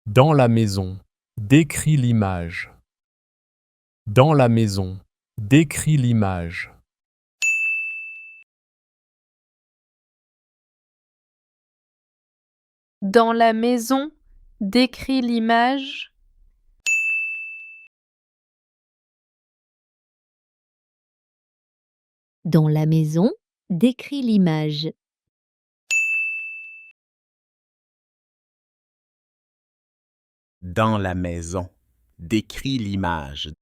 Dans la maison, décris l'image. Dans la maison, décris l'image. Dans la maison, décris l'image. Dans la maison, décris l'image. Dans la maison, décris l'image.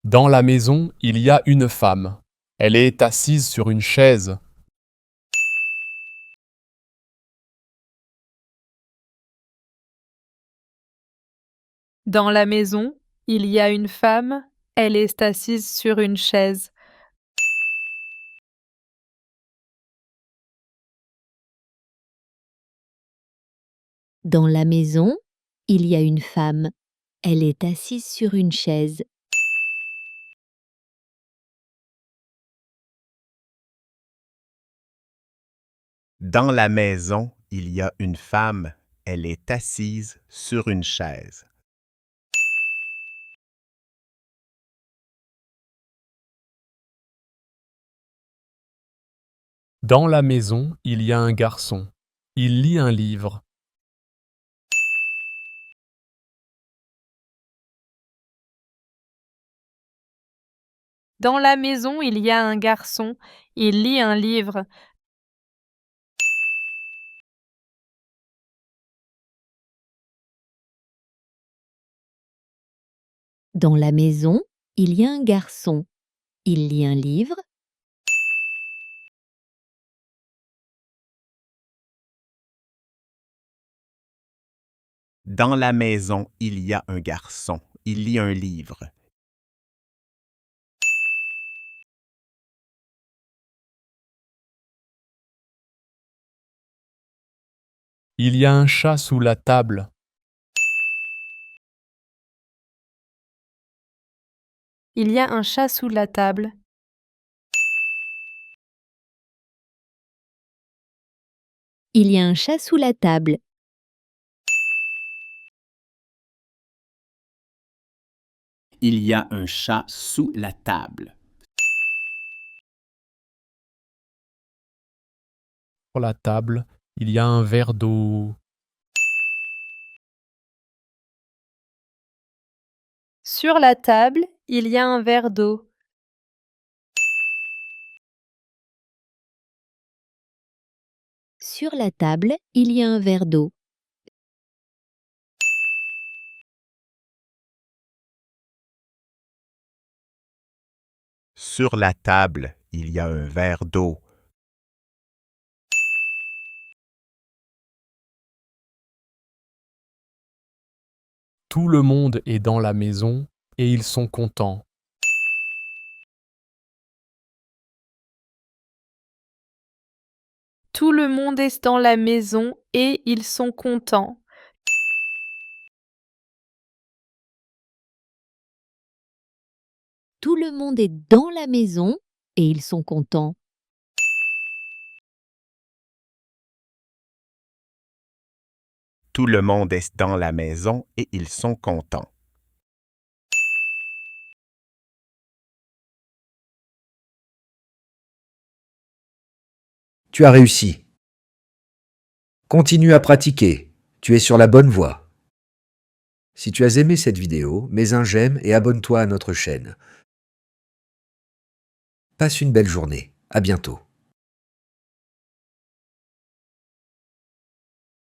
Dans la maison, il y a une femme. Elle est assise sur une chaise. Dans la maison, il y a une femme, elle est assise sur une chaise. Dans la maison, il y a une femme. Elle est assise sur une chaise. Dans la maison, il y a une femme. Elle est assise sur une chaise. Dans la maison, il y a un garçon. Il lit un livre. Dans la maison, il y a un garçon, il lit un livre. Dans la maison, il y a un garçon. Il lit un livre. Dans la maison, il y a un garçon. Il lit un livre. Il y a un chat sous la table. Il y a un chat sous la table. Il y a un chat sous la table. Il y a un chat sous la table. Sur la table, il y a un verre d'eau. Sur la table, il y a un verre d'eau. Sur la table, il y a un verre d'eau. Sur la table, il y a un verre d'eau. Tout le monde est dans la maison et ils sont contents. Tout le monde est dans la maison et ils sont contents. Tout le monde est dans la maison et ils sont contents. Tout le monde est dans la maison et ils sont contents. Tu as réussi. Continue à pratiquer. Tu es sur la bonne voie. Si tu as aimé cette vidéo, mets un j'aime et abonne-toi à notre chaîne. Passe une belle journée. À bientôt.